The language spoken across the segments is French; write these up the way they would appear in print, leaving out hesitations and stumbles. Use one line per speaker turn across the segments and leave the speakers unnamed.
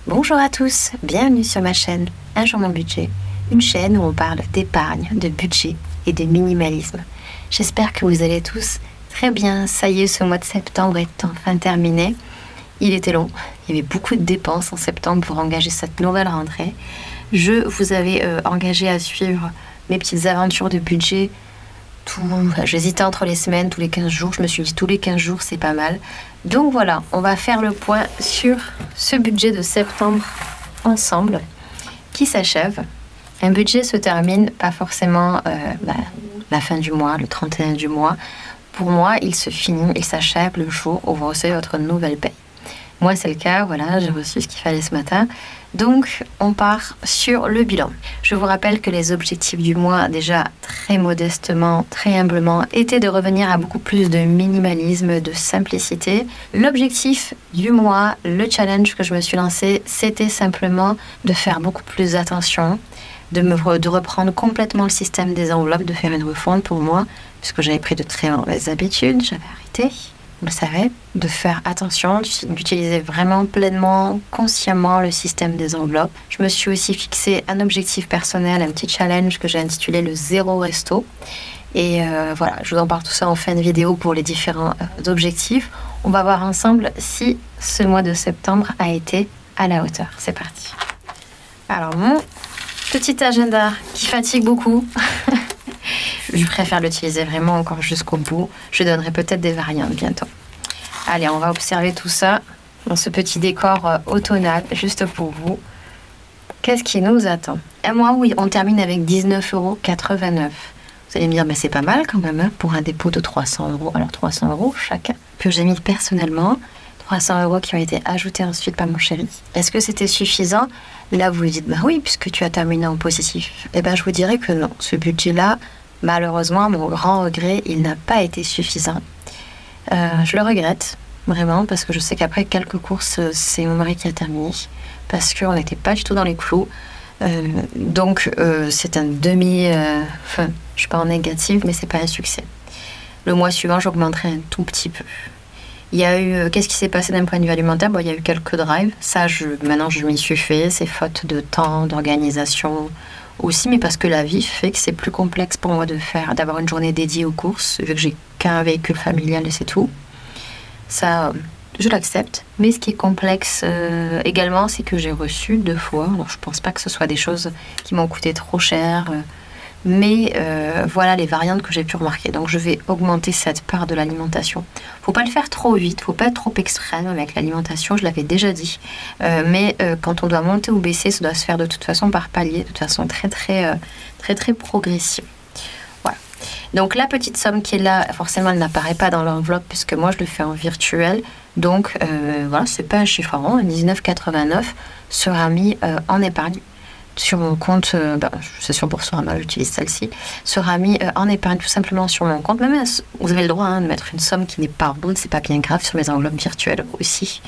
Bonjour à tous, bienvenue sur ma chaîne Un jour mon budget, une chaîne où on parle d'épargne, de budget et de minimalisme. J'espère que vous allez tous très bien. Ça y est, ce mois de septembre est enfin terminé. Il était long, il y avait beaucoup de dépenses en septembre pour engager cette nouvelle rentrée. Je vous avais engagé à suivre mes petites aventures de budget. J'hésitais entre les semaines, tous les 15 jours. Je me suis dit tous les 15 jours, c'est pas mal. Donc voilà, on va faire le point sur ce budget de septembre ensemble qui s'achève. Un budget se termine pas forcément la fin du mois, le 31 du mois. Pour moi, il se finit, il s'achève le jour où vous recevez votre nouvelle paye. Moi, c'est le cas, voilà, j'ai reçu ce qu'il fallait ce matin. Donc, on part sur le bilan. Je vous rappelle que les objectifs du mois, déjà très modestement, très humblement, étaient de revenir à beaucoup plus de minimalisme, de simplicité. L'objectif du mois, le challenge que je me suis lancé, c'était simplement de faire beaucoup plus attention, de reprendre complètement le système des enveloppes, de faire une refonte pour moi, puisque j'avais pris de très mauvaises habitudes, j'avais arrêté. Vous le savez, de faire attention, d'utiliser vraiment pleinement, consciemment le système des enveloppes. Je me suis aussi fixé un objectif personnel, un petit challenge que j'ai intitulé le zéro resto. Et voilà, je vous en parle tout ça en fin de vidéo pour les différents objectifs. On va voir ensemble si ce mois de septembre a été à la hauteur. C'est parti. Alors, mon petit agenda qui fatigue beaucoup. Je préfère l'utiliser vraiment encore jusqu'au bout. Je donnerai peut-être des variantes bientôt. Allez, on va observer tout ça dans ce petit décor automnal, juste pour vous. Qu'est-ce qui nous attend? Un mois où on termine avec 19,89 €. Vous allez me dire, mais c'est pas mal quand même hein, pour un dépôt de 300 €. Alors 300 € chacun, que j'ai mis personnellement. 300 € qui ont été ajoutés ensuite par mon chéri. Est-ce que c'était suffisant? Là, vous vous dites, bah oui, puisque tu as terminé en positif. Eh bien, je vous dirais que non. Ce budget-là, malheureusement, à mon grand regret, il n'a pas été suffisant. Je le regrette, vraiment, parce que je sais qu'après quelques courses, c'est mon mari qui a terminé, parce qu'on n'était pas du tout dans les clous. Donc, c'est un demi... Enfin, je ne suis pas en négatif, mais c'est pas un succès. Le mois suivant, j'augmenterai un tout petit peu. Il y a eu... Qu'est-ce qui s'est passé d'un point de vue alimentaire? Bon, il y a eu quelques drives. Ça, maintenant, je m'y suis fait. C'est faute de temps, d'organisation aussi, mais parce que la vie fait que c'est plus complexe pour moi d'avoir une journée dédiée aux courses, vu que j'ai qu'un véhicule familial et c'est tout. Ça, je l'accepte. Mais ce qui est complexe également, c'est que j'ai reçu 2 fois. Alors, je pense pas que ce soit des choses qui m'ont coûté trop cher. Mais voilà les variantes que j'ai pu remarquer. Donc je vais augmenter cette part de l'alimentation. Faut pas le faire trop vite, faut pas être trop extrême avec l'alimentation, je l'avais déjà dit. Mais quand on doit monter ou baisser, ça doit se faire de toute façon par palier, de toute façon très progressive. Voilà. Donc la petite somme qui est là, forcément elle n'apparaît pas dans l'enveloppe puisque moi je le fais en virtuel. Donc voilà, c'est pas un chiffre rond, 19,89 sera mis en épargne. Sur mon compte, c'est sur Boursorama, j'utilise celle-ci, sera mis en épargne tout simplement sur mon compte. Même vous avez le droit de mettre une somme qui n'est pas bonne, c'est pas bien grave, sur mes enveloppes virtuelles aussi.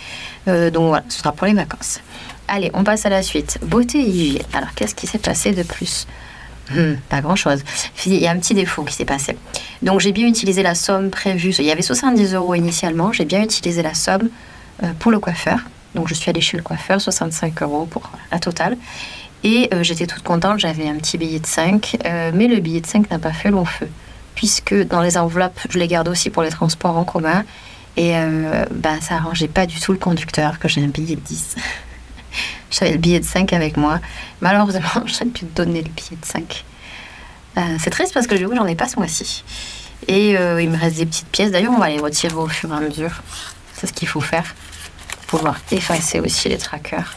Donc voilà, ce sera pour les vacances. Allez, on passe à la suite. Beauté et hygiène. Alors, qu'est-ce qui s'est passé de plus? Pas grand-chose. Il y a un petit défaut qui s'est passé. Donc j'ai bien utilisé la somme prévue. Il y avait 70 € initialement. J'ai bien utilisé la somme pour le coiffeur. Donc je suis allée chez le coiffeur, 65 € pour la totale. Et j'étais toute contente, j'avais un petit billet de 5, mais le billet de 5 n'a pas fait long feu, puisque dans les enveloppes, je les garde aussi pour les transports en commun, et ça arrangeait pas du tout le conducteur que j'ai un billet de 10. J'avais le billet de 5 avec moi, malheureusement, j'aurais pu te donner le billet de 5. C'est triste parce que du coup, j'en ai pas ce mois-ci. Et il me reste des petites pièces, d'ailleurs, on va les retirer au fur et à mesure. C'est ce qu'il faut faire, pour pouvoir effacer aussi les trackers.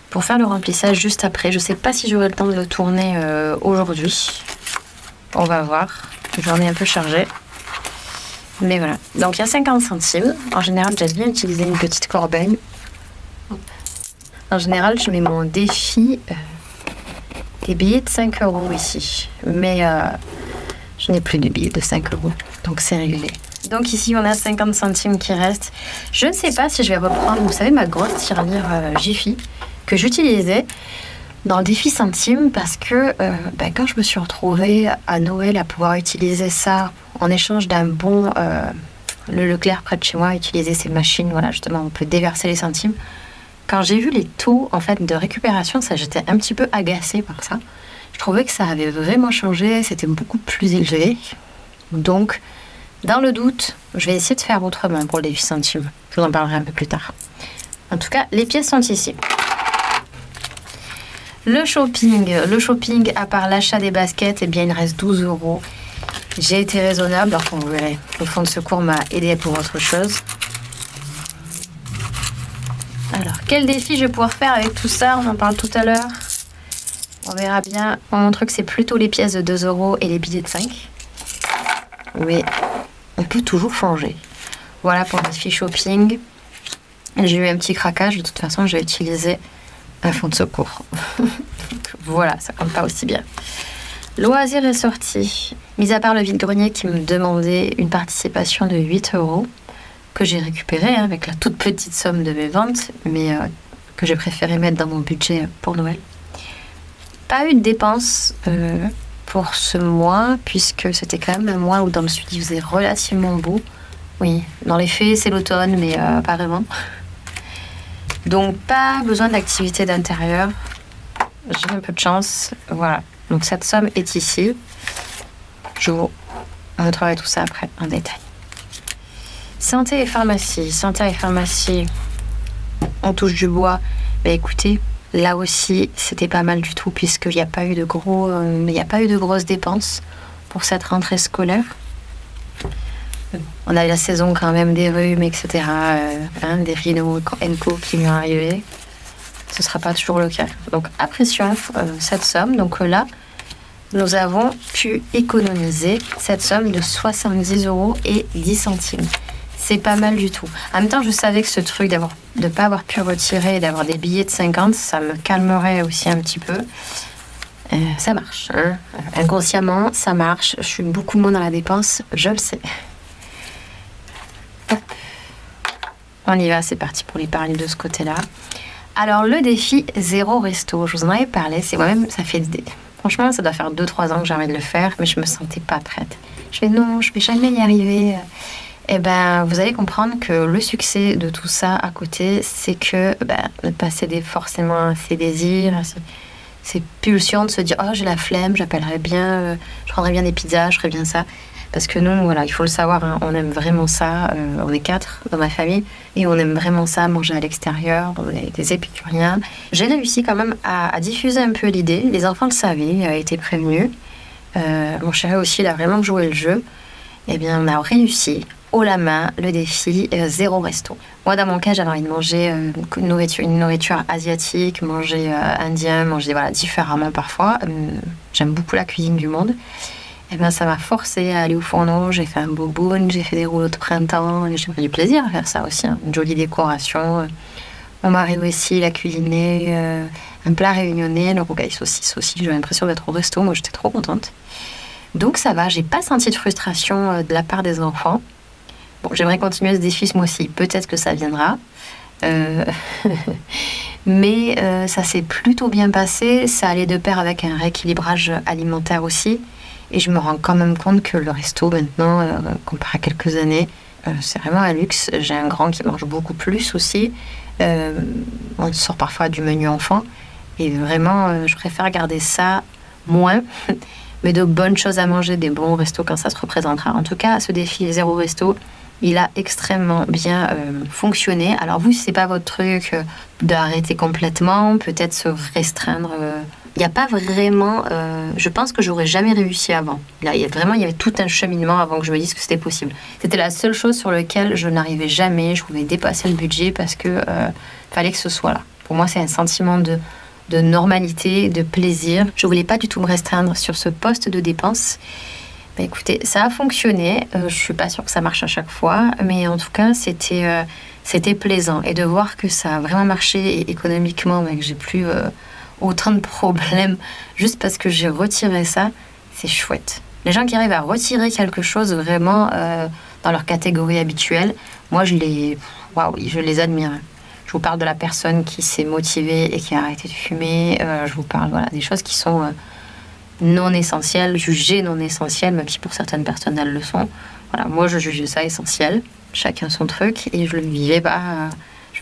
Pour faire le remplissage juste après. Je ne sais pas si j'aurai le temps de le tourner aujourd'hui. On va voir. J'en ai un peu chargé. Mais voilà. Donc il y a 50 centimes. En général, j'aime bien utiliser une petite corbeille. En général, je mets mon défi des billets de 5 € ici. Mais je n'ai plus de billets de 5 €. Donc c'est réglé. Donc ici, on a 50 centimes qui restent. Je ne sais pas si je vais reprendre, vous savez, ma grosse tirelire Jiffy que j'utilisais dans le défi centime parce que quand je me suis retrouvée à Noël à pouvoir utiliser ça en échange d'un bon, le Leclerc près de chez moi, utiliser ces machines, voilà, justement, on peut déverser les centimes. quand j'ai vu les taux en fait de récupération, ça, j'étais un petit peu agacée par ça. Je trouvais que ça avait vraiment changé, c'était beaucoup plus élevé. Donc, dans le doute, je vais essayer de faire autrement pour les 8 centimes. Je vous en parlerai un peu plus tard. En tout cas, les pièces sont ici. Le shopping, à part l'achat des baskets, eh bien, il reste 12 €. J'ai été raisonnable, enfin, vous verrez, le fonds de secours m'a aidé pour autre chose. Alors, quel défi je vais pouvoir faire avec tout ça? On en parle tout à l'heure. On verra bien. Mon truc, c'est plutôt les pièces de 2 € et les billets de 5. Mais on peut toujours changer. Voilà pour le défi shopping. J'ai eu un petit craquage. De toute façon, j'ai utilisé un fonds de secours. Voilà, ça compte pas aussi bien. Loisirs et sorties. Mis à part le vide-grenier qui me demandait une participation de 8 € que j'ai récupéré avec la toute petite somme de mes ventes, mais que j'ai préféré mettre dans mon budget pour Noël. Pas eu de dépenses pour ce mois, puisque c'était quand même un mois où dans le sud il faisait relativement beau. Oui, dans les faits c'est l'automne, mais pas vraiment. Donc pas besoin d'activité d'intérieur. J'ai un peu de chance. Voilà. Donc cette somme est ici. Je vous montrerai tout ça après en détail. Santé et pharmacie. Santé et pharmacie. On touche du bois. Mais écoutez, là aussi, c'était pas mal du tout puisqu'il n'y a pas eu de grosses dépenses pour cette rentrée scolaire. On a eu la saison quand même des rhumes, etc. Des rhinos co qui vont arriver. Ce ne sera pas toujours le cas. Donc, apprécions cette somme. Donc là, nous avons pu économiser cette somme de 70 € et 10 centimes. C'est pas mal du tout. En même temps, je savais que ce truc de ne pas avoir pu retirer et d'avoir des billets de 50, ça me calmerait aussi un petit peu. Ça marche. Hein. Inconsciemment, ça marche. Je suis beaucoup moins dans la dépense, je le sais. Hop. On y va, c'est parti pour l'épargne de ce côté-là. Alors, le défi 0 resto, je vous en avais parlé. C'est moi-même, ça fait... Franchement, ça doit faire 2-3 ans que j'ai envie de le faire, mais je me sentais pas prête. Je fais non, je vais jamais y arriver. Eh ben, vous allez comprendre que le succès de tout ça à côté, c'est que ne pas céder forcément à ses désirs, à ses pulsions de se dire « Oh, j'ai la flemme, j'appellerais bien, je prendrais bien des pizzas, je ferais bien ça. » Parce que nous, voilà, il faut le savoir, hein, on aime vraiment ça. On est 4 dans ma famille et on aime vraiment ça, manger à l'extérieur. On est des épicuriens. J'ai réussi quand même à diffuser un peu l'idée. Les enfants le savaient, ils avaient été prévenus. Mon chéri aussi, il a vraiment joué le jeu. Eh bien, on a réussi haut la main le défi 0 resto. Moi, dans mon cas, j'avais envie de manger une nourriture asiatique, manger indien, manger différemment parfois. J'aime beaucoup la cuisine du monde. Eh bien, ça m'a forcé à aller au fourneau. J'ai fait un boboon, j'ai fait des rouleaux de printemps. Et j'ai pris du plaisir à faire ça aussi. Hein. Une jolie décoration. Mon mari aussi, il a cuisiné un plat réunionnais, le rougail saucisse aussi. J'ai l'impression d'être au resto. Moi, j'étais trop contente. Donc, ça va. J'ai pas senti de frustration de la part des enfants. Bon, j'aimerais continuer ce défi ce mois-ci. Peut-être que ça viendra. Mais ça s'est plutôt bien passé. Ça allait de pair avec un rééquilibrage alimentaire aussi. Et je me rends quand même compte que le resto, maintenant, comparé à quelques années, c'est vraiment un luxe. J'ai un grand qui mange beaucoup plus aussi. On sort parfois du menu enfant. Et vraiment, je préfère garder ça moins. Mais de bonnes choses à manger, des bons restos quand ça se représentera. En tout cas, ce défi 0 resto, il a extrêmement bien fonctionné. Alors vous, si c'est pas votre truc d'arrêter complètement, peut-être se restreindre... Il n'y a pas vraiment... je pense que j'aurais jamais réussi avant. Là, il y avait tout un cheminement avant que je me dise que c'était possible. C'était la seule chose sur laquelle je n'arrivais jamais. Je pouvais dépasser le budget parce que fallait que ce soit là. Pour moi, c'est un sentiment de normalité, de plaisir. Je voulais pas du tout me restreindre sur ce poste de dépense. Écoutez, ça a fonctionné. Je suis pas sûre que ça marche à chaque fois, mais en tout cas, c'était plaisant. Et de voir que ça a vraiment marché et économiquement, que j'ai plus autant de problèmes juste parce que j'ai retiré ça, c'est chouette. Les gens qui arrivent à retirer quelque chose vraiment dans leur catégorie habituelle, moi, je les admire. Je vous parle de la personne qui s'est motivée et qui a arrêté de fumer. Je vous parle des choses qui sont non essentielles, jugées non essentielles, même si pour certaines personnes, elles le sont. Voilà, moi, je juge ça essentiel. Chacun son truc. Et je le vivais pas.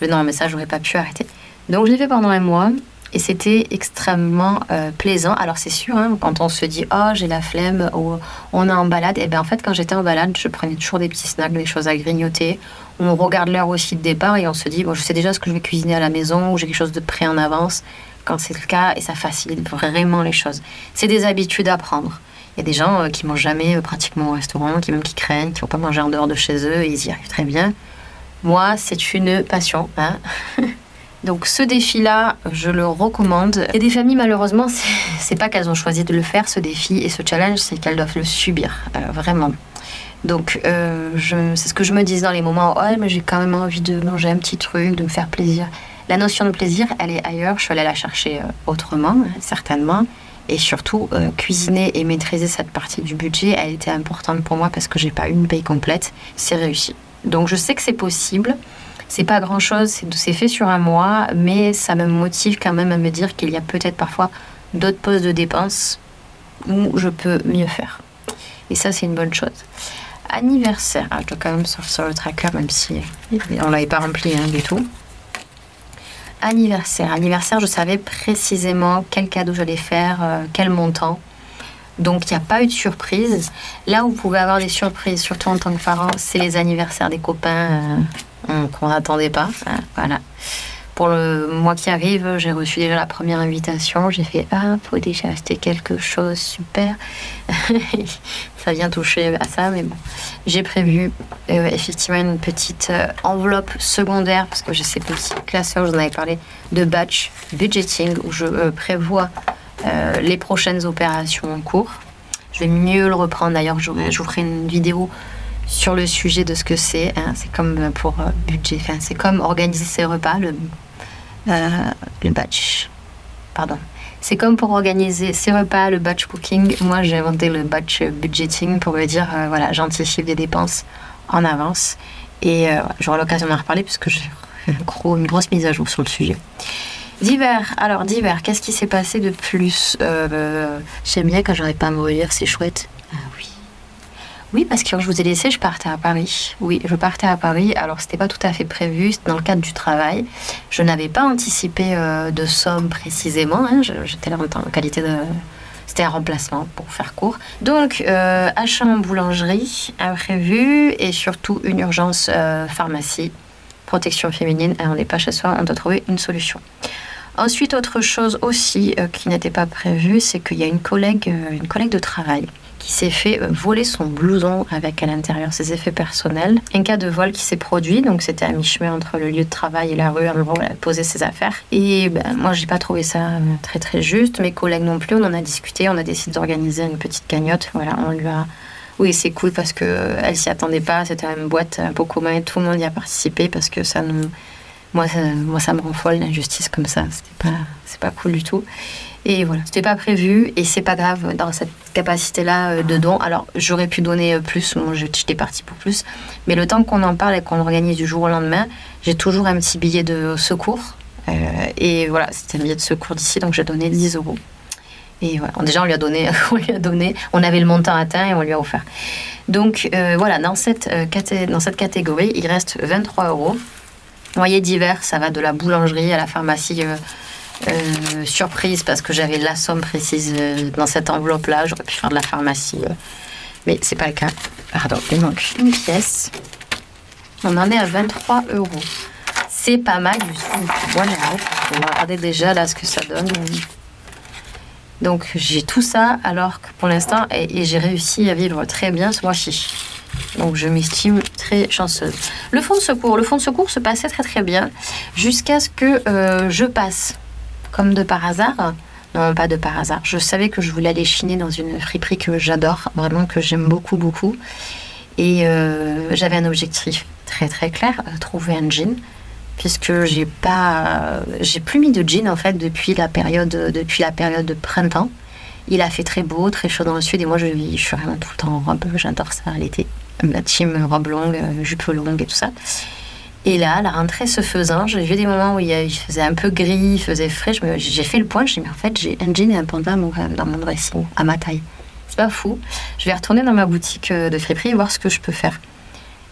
Non, mais ça, j'aurais pas pu arrêter. Donc je l'ai fait pendant un mois et c'était extrêmement plaisant. Alors c'est sûr, hein, quand on se dit « Oh, j'ai la flemme » ou « On est en balade », et bien en fait quand j'étais en balade, je prenais toujours des petits snacks, des choses à grignoter. On regarde l'heure aussi de départ et on se dit « Bon, je sais déjà ce que je vais cuisiner à la maison » ou « J'ai quelque chose de prêt en avance » quand c'est le cas et ça facilite vraiment les choses. C'est des habitudes à prendre. Il y a des gens qui mangent jamais pratiquement au restaurant, qui craignent, qui vont pas manger en dehors de chez eux et ils y arrivent très bien. Moi, c'est une passion, hein. Donc ce défi-là, je le recommande. Il y a des familles, malheureusement, c'est pas qu'elles ont choisi de le faire, ce défi et ce challenge, c'est qu'elles doivent le subir, vraiment. Donc c'est ce que je me dis dans les moments où oh, mais j'ai quand même envie de manger un petit truc, de me faire plaisir. La notion de plaisir, elle est ailleurs, je suis allée la chercher autrement, hein, certainement. Et surtout, cuisiner et maîtriser cette partie du budget, elle était importante pour moi parce que j'ai pas eu une paye complète. C'est réussi. Donc je sais que c'est possible. C'est pas grand-chose, c'est fait sur un mois, mais ça me motive quand même à me dire qu'il y a peut-être parfois d'autres postes de dépenses où je peux mieux faire. Et ça, c'est une bonne chose. Anniversaire. Ah, je dois quand même sortir le tracker, même si on l'avait pas rempli hein, du tout. Anniversaire. Anniversaire, je savais précisément quel cadeau j'allais faire, quel montant. Donc, il n'y a pas eu de surprise. Là où vous pouvez avoir des surprises, surtout en tant que parent, c'est les anniversaires des copains qu'on n'attendait pas. Voilà. Pour le mois qui arrive, j'ai reçu déjà la première invitation. J'ai fait « Ah, faut déjà acheter quelque chose, super !» Ça vient toucher à ça, mais bon. J'ai prévu effectivement une petite enveloppe secondaire, parce que j'ai ces petits classeurs, je vous en avais parlé, de batch budgeting, où je prévois les prochaines opérations en cours. Je vais mieux le reprendre, d'ailleurs, je vous ferai une vidéo sur le sujet de ce que c'est. Hein. C'est comme pour budget, enfin, c'est comme organiser ses repas, le batch. Pardon. C'est comme pour organiser ses repas, le batch cooking. Moi, j'ai inventé le batch budgeting pour me dire, voilà, j'anticipe des dépenses en avance. Et j'aurai l'occasion d'en reparler puisque j'ai une grosse mise à jour sur le sujet. D'hiver. Alors, d'hiver, qu'est-ce qui s'est passé de plus J'aime bien quand j'arrive pas à me relire, c'est chouette. Ah oui. Oui, parce que quand je vous ai laissé, je partais à Paris. Oui, je partais à Paris. Alors, c'était pas tout à fait prévu. C'était dans le cadre du travail. Je n'avais pas anticipé de somme précisément. Hein. J'étais là en qualité de... C'était un remplacement pour faire court. Donc, achat en boulangerie, imprévu. Et surtout, une urgence pharmacie. Protection féminine. On n'est pas chez soi, on doit trouver une solution. Ensuite, autre chose aussi qui n'était pas prévue, c'est qu'il y a une collègue de travail qui s'est fait voler son blouson avec à l'intérieur ses effets personnels. Un cas de vol qui s'est produit, donc c'était à mi-chemin entre le lieu de travail et la rue, où elle a posé ses affaires. Et moi, j'ai pas trouvé ça très très juste. Mes collègues non plus, on en a discuté, on a décidé d'organiser une petite cagnotte. Voilà, on lui a... Oui, c'est cool parce qu'elle s'y attendait pas, c'était une boîte un peu commun et tout le monde y a participé parce que ça nous... Moi, ça me rend folle, l'injustice comme ça. C'est pas cool du tout. Et voilà, c'était pas prévu et c'est pas grave dans cette capacité-là de don. Alors, j'aurais pu donner plus, moi j'étais partie pour plus, mais le temps qu'on en parle et qu'on l'organise du jour au lendemain, j'ai toujours un petit billet de secours. Et voilà, c'était un billet de secours d'ici, donc j'ai donné 10 €. Et voilà, déjà on lui a donné, on avait le montant atteint et on lui a offert. Donc voilà, dans cette catégorie, il reste 23 €. Vous voyez, d'hiver, ça va de la boulangerie à la pharmacie surprise parce que j'avais la somme précise dans cette enveloppe-là. J'aurais pu faire de la pharmacie, mais c'est pas le cas. Pardon, il manque une pièce. On en est à 23 €. C'est pas mal du tout. Voilà, on va regarder déjà là ce que ça donne. Donc j'ai tout ça alors que pour l'instant, et j'ai réussi à vivre très bien ce mois-ci. Donc je m'estime très chanceuse. Le fonds de secours se passait très très bien jusqu'à ce que je passe, comme de par hasard. Non, pas de par hasard. Je savais que je voulais aller chiner dans une friperie que j'adore, vraiment que j'aime beaucoup beaucoup. Et j'avais un objectif très très clair, trouver un jean. Puisque j'ai plus mis de jean en fait depuis la période de printemps. Il a fait très beau, très chaud dans le sud et moi je suis vraiment tout le temps en robe, j'adore ça l'été. La team robe longue, jupe longue et tout ça. Et là, la rentrée se faisant, j'ai vu des moments où il faisait un peu gris, il faisait frais. J'ai fait le point, je me suis dit, mais en fait, j'ai un jean et un pantalon dans mon dressing, à ma taille. C'est pas fou. Je vais retourner dans ma boutique de friperie et voir ce que je peux faire.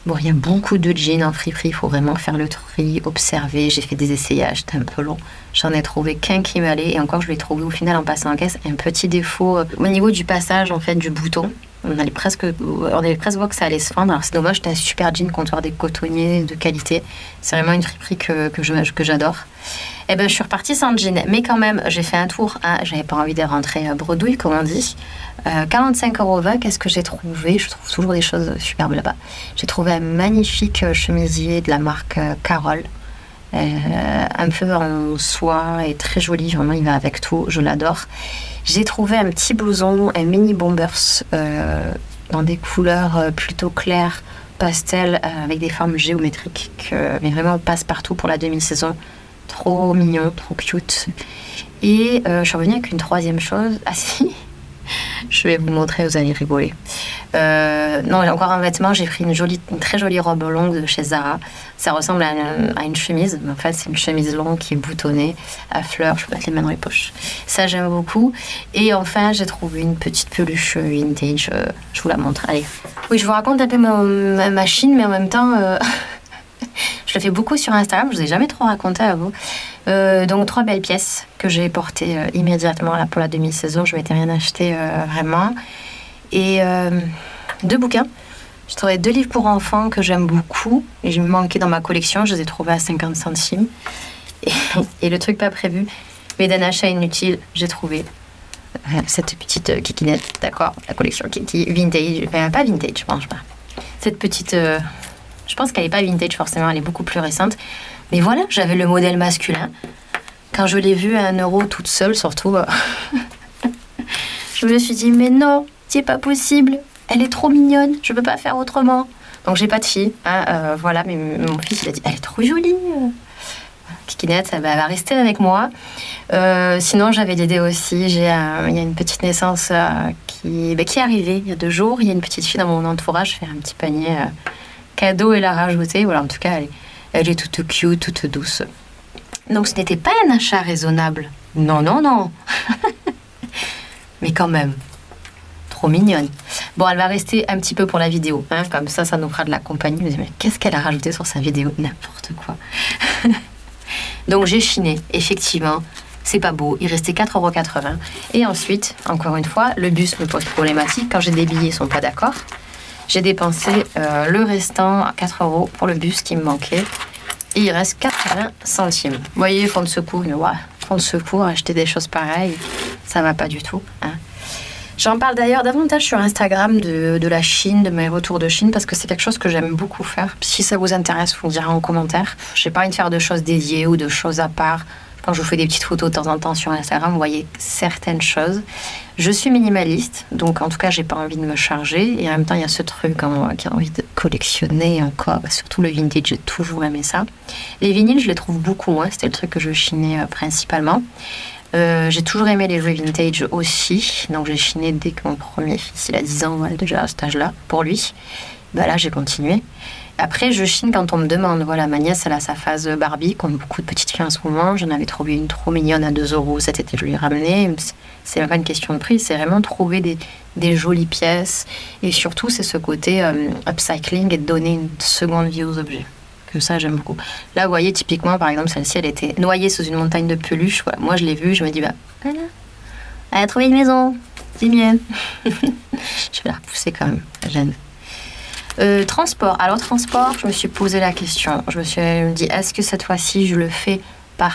Bon, il y a beaucoup de jeans en friperie, il faut vraiment faire le tri, observer. J'ai fait des essayages, c'était un peu long. J'en ai trouvé qu'un qui m'allait et encore je l'ai trouvé au final en passant en caisse. Un petit défaut au niveau du passage en fait du bouton. On avait presque vu que ça allait se fendre. Alors c'est dommage, c'était un super jean comptoir des cotonniers de qualité. C'est vraiment une friperie que j'adore. Et ben je suis repartie sans jean, mais quand même j'ai fait un tour. J'avais pas envie de rentrer bredouille comme on dit. 45,20 €, qu'est-ce que j'ai trouvé? Je trouve toujours des choses superbes là-bas. J'ai trouvé un magnifique chemisier de la marque Carole. Un peu en soie et très joli, vraiment il va avec tout, je l'adore. J'ai trouvé un petit blouson, un mini bombers dans des couleurs plutôt claires, pastel, avec des formes géométriques, mais vraiment passe-partout pour la demi-saison. Trop mignon, trop cute. Et je suis revenue avec une troisième chose. Ah si, je vais vous montrer, vous allez rigoler. Non, j'ai encore un vêtement, j'ai pris une très jolie robe longue de chez Zara. Ça ressemble à une chemise, mais en fait c'est une chemise longue qui est boutonnée à fleurs, je peux mettre les mains dans les poches. Ça j'aime beaucoup. Et enfin j'ai trouvé une petite peluche vintage, je vous la montre. Allez. Oui, je vous raconte un peu ma machine, mais en même temps... Je le fais beaucoup sur Instagram, je ne vous ai jamais trop raconté à vous. Donc 3 belles pièces que j'ai portées immédiatement là, pour la demi-saison. Je ne m'étais rien acheté vraiment. Et 2 bouquins. J'ai trouvé 2 livres pour enfants que j'aime beaucoup. Et je me manquais dans ma collection, je les ai trouvés à 50 centimes. Et le truc pas prévu, mais d'un achat inutile, j'ai trouvé cette petite kikinette, d'accord, la collection Kiki vintage, enfin pas vintage, je pense pas. Cette petite... je pense qu'elle n'est pas vintage forcément, elle est beaucoup plus récente. Mais voilà, j'avais le modèle masculin. Quand je l'ai vue à 1 € toute seule, surtout, je me suis dit, mais non, c'est pas possible. Elle est trop mignonne, je peux pas faire autrement. Donc j'ai pas de fille. Voilà, mais mon fils, il a dit, elle est trop jolie. Kikinette, ça va rester avec moi. Sinon, j'avais l'idée aussi, il y a une petite naissance qui est arrivée il y a 2 jours. Il y a une petite fille dans mon entourage, je fais un petit panier... cadeau et la rajouter. Voilà, en tout cas, elle est toute cute, toute douce. Donc, ce n'était pas un achat raisonnable. Non, non, non. Mais quand même, trop mignonne. Bon, elle va rester un petit peu pour la vidéo. Comme ça, ça nous fera de la compagnie. Mais qu'est-ce qu'elle a rajouté sur sa vidéo? N'importe quoi. Donc, j'ai chiné. Effectivement, c'est pas beau. Il restait 4,80 €. Et ensuite, encore une fois, le bus me pose problématique. Quand j'ai des billets, ils sont pas d'accord. J'ai dépensé le restant à 4 € pour le bus qui me manquait. Et il reste 80 centimes. Vous voyez, fonds de secours, fonds de secours, acheter des choses pareilles, ça va pas du tout. J'en parle d'ailleurs davantage sur Instagram de la Chine, de mes retours de Chine, parce que c'est quelque chose que j'aime beaucoup faire. Si ça vous intéresse, vous me direz en commentaire. J'ai pas envie de faire de choses dédiées ou de choses à part. Quand je vous fais des petites photos de temps en temps sur Instagram, vous voyez certaines choses. Je suis minimaliste, donc en tout cas, j'ai pas envie de me charger. Et en même temps, il y a ce truc qui a envie de collectionner encore. Surtout le vintage, j'ai toujours aimé ça. Les vinyles, je les trouve beaucoup moins. C'était le truc que je chinais principalement. J'ai toujours aimé les jeux vintage aussi. Donc j'ai chiné dès que mon premier fils, il a 10 ans, déjà à cet âge-là, pour lui. Là, j'ai continué. Après, je chine quand on me demande. Voilà, ma nièce, elle a sa phase Barbie, comme beaucoup de petites filles en ce moment. J'en avais trouvé une trop mignonne à 2 € cet été, je lui ai ramené. C'est même pas une question de prix, c'est vraiment trouver des jolies pièces. Et surtout, c'est ce côté upcycling et de donner une seconde vie aux objets. Que ça, j'aime beaucoup. Là, vous voyez, typiquement, par exemple, celle-ci, elle était noyée sous une montagne de peluche. Voilà. Moi, je l'ai vue, je me dis, voilà, elle a trouvé une maison, c'est mienne. Je vais la repousser quand même, gêne. Transport. Alors, transport, je me suis posé la question. Je me suis dit, est-ce que cette fois-ci, je le fais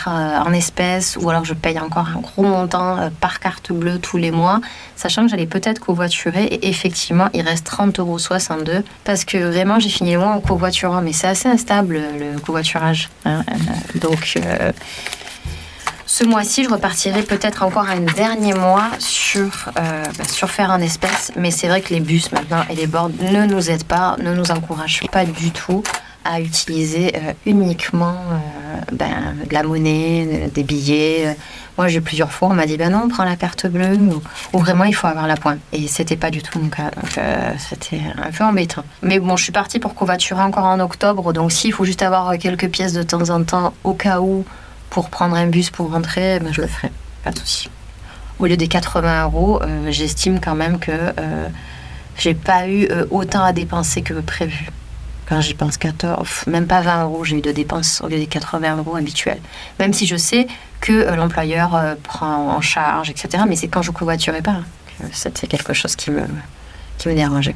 en espèces ou alors je paye encore un gros montant par carte bleue tous les mois, sachant que j'allais peut-être covoiturer et effectivement, il reste 30,62 € parce que vraiment, j'ai fini loin en covoiturant, mais c'est assez instable le covoiturage. Donc... ce mois-ci, je repartirai peut-être encore un dernier mois sur faire en espèces. Mais c'est vrai que les bus maintenant et les boards ne nous aident pas, ne nous encouragent pas du tout à utiliser uniquement de la monnaie, des billets. Moi, j'ai plusieurs fois, on m'a dit, non, prends la carte bleue, ou vraiment, il faut avoir la pointe. Et c'était pas du tout mon cas, donc c'était un peu embêtant. Mais bon, je suis partie pour covoiturer encore en octobre, donc s'il faut juste avoir quelques pièces de temps en temps, au cas où, pour prendre un bus pour rentrer, je le ferai, pas de souci. Au lieu des 80 €, j'estime quand même que j'ai pas eu autant à dépenser que prévu. Quand j'y pense, 14, même pas 20 euros, j'ai eu de dépenses au lieu des 80 euros habituels. Même si je sais que l'employeur prend en charge, etc. Mais c'est quand je covoiturais pas que c'était quelque chose qui me dérangeait.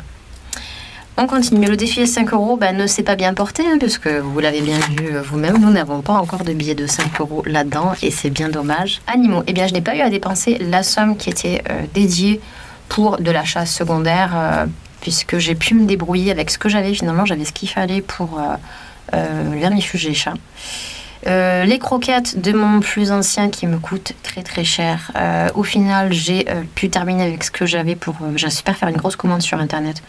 On continue. Le défi des 5 euros ne s'est pas bien porté, puisque vous l'avez bien vu vous-même. Nous n'avons pas encore de billets de 5 euros là-dedans, et c'est bien dommage. Animaux. Eh bien, je n'ai pas eu à dépenser la somme qui était dédiée pour de l'achat secondaire, puisque j'ai pu me débrouiller avec ce que j'avais. Finalement, j'avais ce qu'il fallait pour le vermifuge des chats. Les croquettes de mon plus ancien qui me coûtent très très cher. Au final, j'ai pu terminer avec ce que j'avais pour... j'espère faire une grosse commande sur Internet.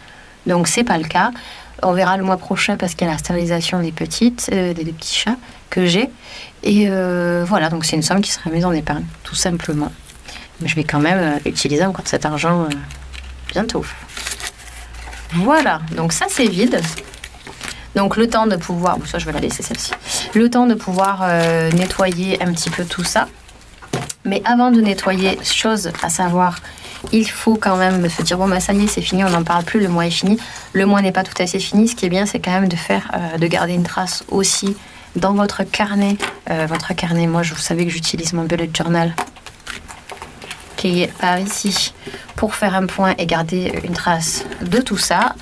Donc, c'est pas le cas. On verra le mois prochain parce qu'il y a la stérilisation des petits chats que j'ai. Et voilà, donc c'est une somme qui sera mise en épargne, tout simplement. Mais je vais quand même utiliser encore cet argent bientôt. Voilà, donc ça c'est vide. Donc le temps de pouvoir... Bon, ça je vais la laisser celle-ci. Le temps de pouvoir nettoyer un petit peu tout ça. Mais avant de nettoyer, chose à savoir... Il faut quand même se dire, bon, ça y est, c'est fini, on n'en parle plus, le mois est fini. Le mois n'est pas tout à fait fini. Ce qui est bien, c'est quand même de garder une trace aussi dans votre carnet. Votre carnet, moi, vous savez que j'utilise mon bullet journal qui est par ici pour faire un point et garder une trace de tout ça.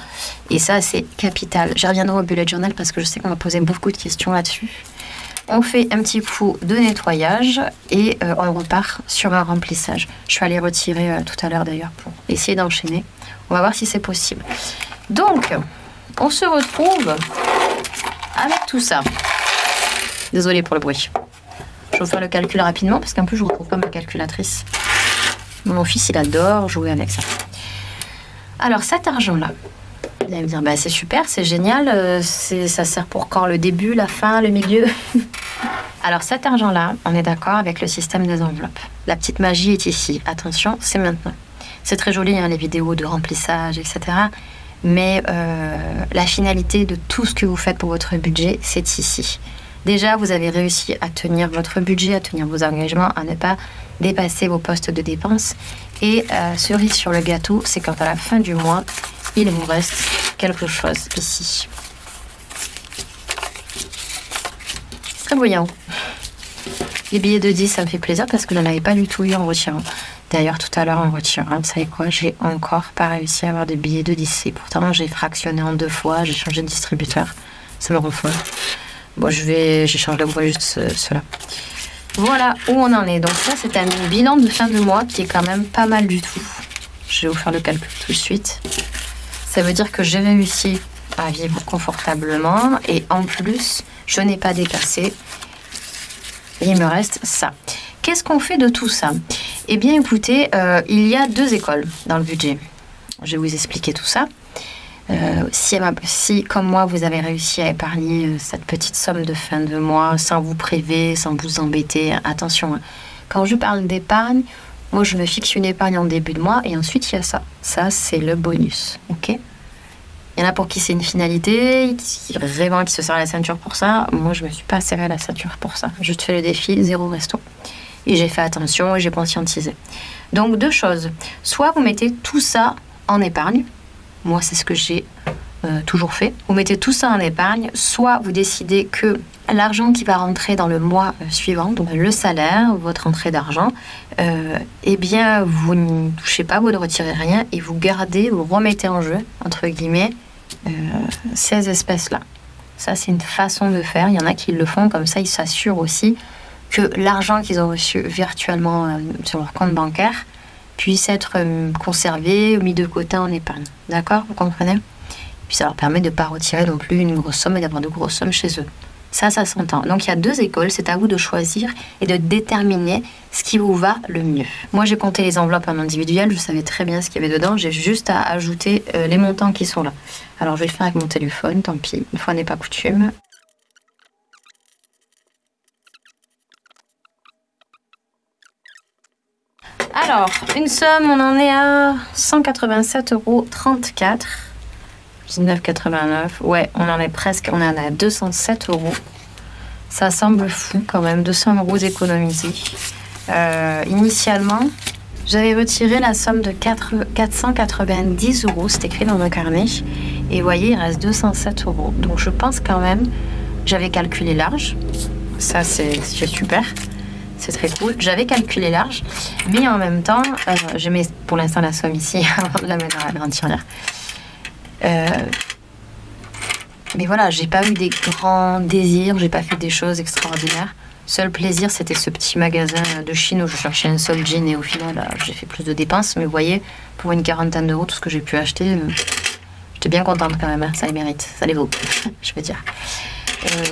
Et ça, c'est capital. J'y reviendrai au bullet journal parce que je sais qu'on va poser beaucoup de questions là-dessus. On fait un petit coup de nettoyage et on repart sur un remplissage. Je suis allée retirer tout à l'heure d'ailleurs pour essayer d'enchaîner. On va voir si c'est possible. Donc, on se retrouve avec tout ça. Désolée pour le bruit. Je vais vous faire le calcul rapidement parce qu'en plus je ne retrouve pas ma calculatrice. Mon fils, il adore jouer avec ça. Alors, cet argent-là, vous allez me dire, c'est super, c'est génial, ça sert pour quand? Le début, la fin, le milieu? Alors cet argent-là, on est d'accord avec le système des enveloppes. La petite magie est ici. Attention, c'est maintenant. C'est très joli, les vidéos de remplissage, etc. Mais la finalité de tout ce que vous faites pour votre budget, c'est ici. Déjà, vous avez réussi à tenir votre budget, à tenir vos engagements, à ne pas dépasser vos postes de dépenses. Et cerise sur le gâteau, c'est quand à la fin du mois, il vous reste quelque chose ici. Très brillant. Les billets de 10, ça me fait plaisir parce que je n'en avais pas du tout eu en retirant. D'ailleurs, tout à l'heure, en retirant, vous savez quoi, j'ai encore pas réussi à avoir de billets de 10. Et pourtant, j'ai fractionné en 2 fois, j'ai changé de distributeur. Ça me rend folle. Bon, j'échangerai juste cela. Voilà où on en est. Donc ça, c'est un bilan de fin de mois qui est quand même pas mal du tout. Je vais vous faire le calcul tout de suite. Ça veut dire que j'ai réussi à vivre confortablement et en plus, je n'ai pas dépassé. Il me reste ça. Qu'est-ce qu'on fait de tout ça? Eh bien, écoutez, il y a 2 écoles dans le budget. Je vais vous expliquer tout ça. Si, comme moi, vous avez réussi à épargner cette petite somme de fin de mois sans vous priver, sans vous embêter, attention, hein. Quand je parle d'épargne, moi, je me fixe une épargne en début de mois et ensuite, il y a ça. Ça, c'est le bonus, ok? Il y en a pour qui c'est une finalité, vraiment qui se serre la ceinture pour ça. Moi, je ne me suis pas serré la ceinture pour ça. Je te fais le défi, 0 resto. Et j'ai fait attention et j'ai conscientisé. Donc, 2 choses. Soit vous mettez tout ça en épargne. Moi, c'est ce que j'ai toujours fait. Vous mettez tout ça en épargne. Soit vous décidez que l'argent qui va rentrer dans le mois suivant, donc le salaire, votre entrée d'argent, eh bien, vous ne touchez pas, vous ne retirez rien et vous gardez, vous remettez en jeu, entre guillemets, ces espèces-là. Ça, c'est une façon de faire. Il y en a qui le font comme ça. Ils s'assurent aussi que l'argent qu'ils ont reçu virtuellement sur leur compte bancaire puisse être conservé, mis de côté en épargne. D'accord? Vous comprenez? Puis ça leur permet de ne pas retirer non plus une grosse somme et d'avoir de grosses sommes chez eux. Ça s'entend. Donc, il y a 2 écoles. C'est à vous de choisir et de déterminer ce qui vous va le mieux. Moi, j'ai compté les enveloppes en individuel. Je savais très bien ce qu'il y avait dedans. J'ai juste à ajouter les montants qui sont là. Alors, je vais le faire avec mon téléphone. Tant pis. Une fois n'est pas coutume. Alors, une somme, on en est à 187,34 €. 19,89. Ouais, on en est presque, on en est à 207 €. Ça semble fou quand même, 200 € économisés. Initialement, j'avais retiré la somme de 490 €, c'est écrit dans mon carnet. Et vous voyez, il reste 207 euros. Donc je pense quand même, j'avais calculé large. Ça, c'est super. C'est très cool. J'avais calculé large. Mais en même temps, je mets pour l'instant la somme ici avant de la mettre dans la grande tirelire. Mais voilà, j'ai pas eu des grands désirs. J'ai pas fait des choses extraordinaires. Seul plaisir, c'était ce petit magasin de Chine où je cherchais un seul jean et au final, j'ai fait plus de dépenses. Mais vous voyez, pour une quarantaine d'euros, tout ce que j'ai pu acheter, j'étais bien contente quand même. Hein. Ça les mérite, ça les vaut, je veux dire.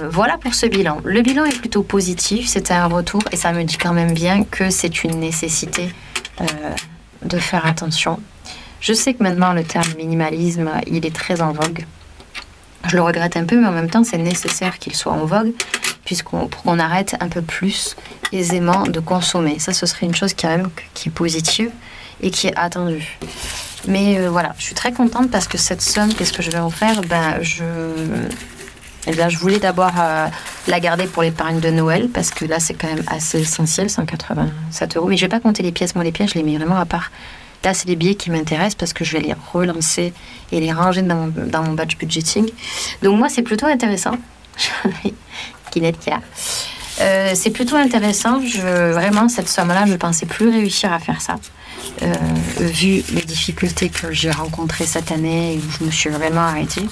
Voilà pour ce bilan. Le bilan est plutôt positif, c'était un retour et ça me dit quand même bien que c'est une nécessité de faire attention. Je sais que maintenant le terme minimalisme, il est très en vogue. Je le regrette un peu, mais en même temps, c'est nécessaire qu'il soit en vogue pour qu'on arrête un peu plus aisément de consommer. Ça, ce serait une chose qui est positive et qui est attendue. Mais voilà, je suis très contente parce que cette somme, qu'est-ce que je vais en faire? Je voulais d'abord la garder pour l'épargne de Noël parce que là, c'est quand même assez essentiel, 187 euros. Mais je ne vais pas compter les pièces. Moi, les pièces, je les mets vraiment à part. Là, c'est les billets qui m'intéressent parce que je vais les relancer et les ranger dans mon batch budgeting. Donc moi, c'est plutôt intéressant. Kinette qui a. C'est plutôt intéressant. Vraiment, cette somme-là, je ne pensais plus réussir à faire ça. Vu les difficultés que j'ai rencontrées cette année et où je me suis vraiment arrêtée.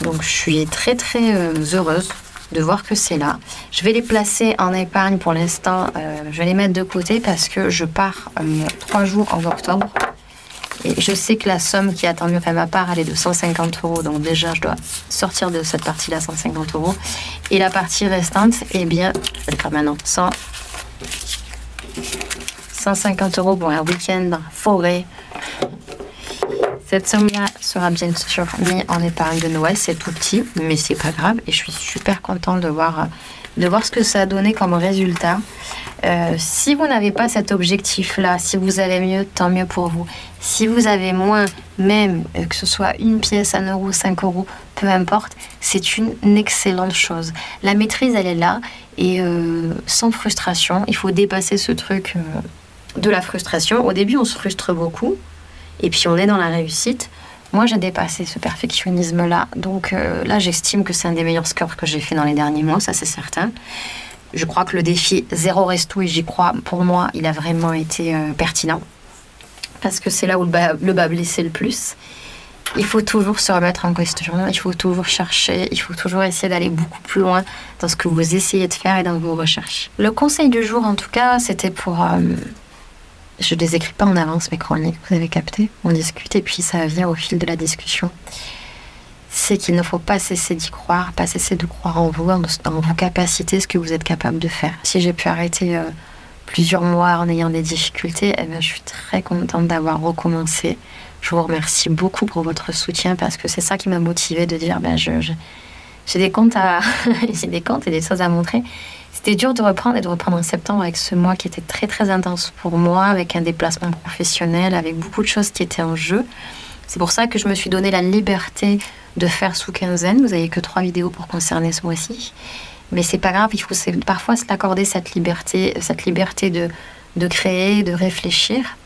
Donc, je suis très, très heureuse de voir que c'est là. Je vais les placer en épargne pour l'instant. Je vais les mettre de côté parce que je pars 3 jours en octobre. Et je sais que la somme qui est attendue, enfin ma part, elle est de 150 euros. Donc déjà, je dois sortir de cette partie-là 150 euros. Et la partie restante, eh bien, je vais le faire maintenant. 150 euros pour un week-end en forêt. Cette somme-là sera bien sûr mise en épargne de Noël. C'est tout petit, mais c'est pas grave. Et je suis super contente de voir ce que ça a donné comme résultat. Si vous n'avez pas cet objectif-là, si vous avez mieux, tant mieux pour vous. Si vous avez moins, même que ce soit une pièce, 1 euro, 5 euros, peu importe, c'est une excellente chose. La maîtrise, elle est là. Et sans frustration, il faut dépasser ce truc de la frustration. Au début, on se frustre beaucoup. Et puis on est dans la réussite. Moi, j'ai dépassé ce perfectionnisme-là. Donc là, j'estime que c'est un des meilleurs scores que j'ai fait dans les derniers mois, ça c'est certain. Je crois que le défi zéro resto, et j'y crois, pour moi, il a vraiment été pertinent. Parce que c'est là où le bas blessé le plus. Il faut toujours se remettre en question, il faut toujours chercher, il faut toujours essayer d'aller beaucoup plus loin dans ce que vous essayez de faire et dans vos recherches. Le conseil du jour, en tout cas, c'était pour... Je ne les écris pas en avance, mes chroniques, vous avez capté. On discute et puis ça vient au fil de la discussion. C'est qu'il ne faut pas cesser d'y croire, pas cesser de croire en vous, dans vos capacités, ce que vous êtes capable de faire. Si j'ai pu arrêter plusieurs mois en ayant des difficultés, eh bien, je suis très contente d'avoir recommencé. Je vous remercie beaucoup pour votre soutien parce que c'est ça qui m'a motivée de dire j'ai des comptes j'ai des comptes et des choses à montrer. C'était dur de reprendre en septembre avec ce mois qui était très très intense pour moi, avec un déplacement professionnel, avec beaucoup de choses qui étaient en jeu. C'est pour ça que je me suis donné la liberté de faire sous quinzaine. Vous n'avez que 3 vidéos pour concerner ce mois-ci. Mais c'est pas grave, il faut parfois se l'accorder cette liberté de créer, de réfléchir.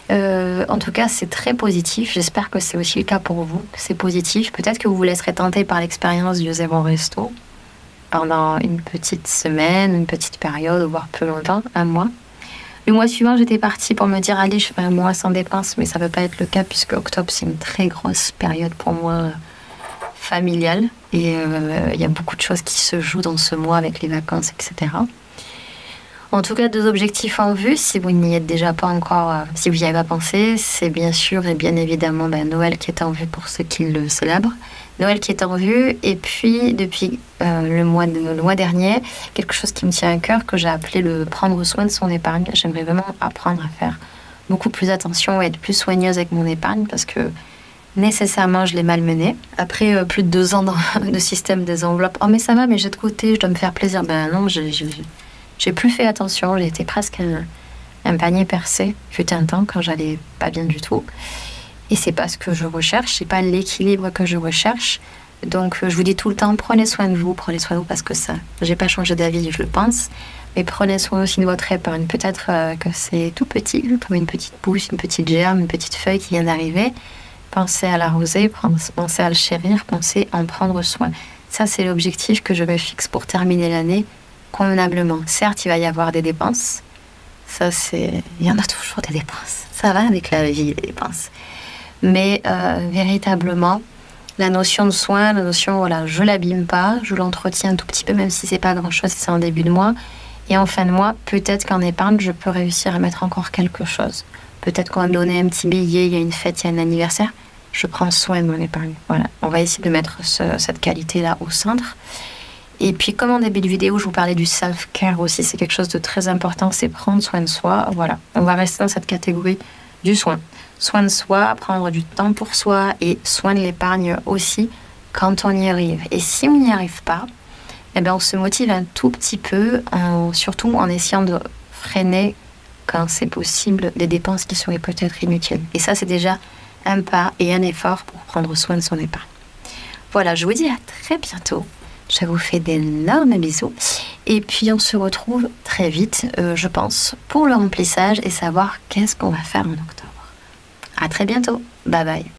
En tout cas, c'est très positif. J'espère que c'est aussi le cas pour vous, que c'est positif. Peut-être que vous vous laisserez tenter par l'expérience du zéro resto pendant une petite semaine, une petite période, voire plus longtemps, 1 mois. Le mois suivant, j'étais partie pour me dire, allez, je fais 1 mois sans dépenses, mais ça ne peut pas être le cas puisque octobre, c'est une très grosse période pour moi familiale. Et il y a beaucoup de choses qui se jouent dans ce mois avec les vacances, etc. En tout cas, 2 objectifs en vue. Si vous n'y êtes déjà pas encore, si vous n'y avez pas pensé, c'est bien sûr et bien évidemment Noël qui est en vue pour ceux qui le célèbrent. Noël qui est en vue, et puis depuis le mois dernier, quelque chose qui me tient à cœur, que j'ai appelé le prendre soin de son épargne. J'aimerais vraiment apprendre à faire beaucoup plus attention et être plus soigneuse avec mon épargne parce que nécessairement je l'ai malmenée. Après plus de 2 ans de système des enveloppes, oh mais ça va, mais j'ai de côté, je dois me faire plaisir. Ben non, j'ai plus fait attention, j'ai été presque un panier percé, fut un temps quand j'allais pas bien du tout. Et c'est pas ce que je recherche, c'est pas l'équilibre que je recherche. Donc je vous dis tout le temps, prenez soin de vous parce que ça, j'ai pas changé d'avis, je le pense. Mais prenez soin aussi de votre épargne. Peut-être que c'est tout petit, comme une petite pousse, une petite germe, une petite feuille qui vient d'arriver. pensez à l'arroser, pensez à le chérir, pensez à en prendre soin. Ça, c'est l'objectif que je me fixe pour terminer l'année convenablement. Certes, il va y avoir des dépenses. Ça, il y en a toujours des dépenses. Ça va avec la vie, les dépenses. Mais véritablement, la notion de soin, la notion, voilà, je l'abîme pas, je l'entretiens un tout petit peu, même si c'est pas grand-chose, c'est en début de mois. Et en fin de mois, peut-être qu'en épargne, je peux réussir à mettre encore quelque chose. Peut-être qu'on va me donner un petit billet, il y a une fête, il y a un anniversaire. Je prends soin de mon épargne. Voilà, on va essayer de mettre cette qualité-là au centre. Et puis, comme en début de vidéo, je vous parlais du self-care aussi, c'est quelque chose de très important, c'est prendre soin de soi. Voilà, on va rester dans cette catégorie du soin. Soin de soi, prendre du temps pour soi et soin de l'épargne aussi quand on y arrive. Et si on n'y arrive pas, eh bien, on se motive un tout petit peu, surtout en essayant de freiner, quand c'est possible, des dépenses qui seraient peut-être inutiles. Et ça, c'est déjà un pas et un effort pour prendre soin de son épargne. Voilà, je vous dis à très bientôt. Je vous fais d'énormes bisous. Et puis, on se retrouve très vite, je pense, pour le remplissage et savoir qu'est-ce qu'on va faire en octobre. À très bientôt. Bye bye.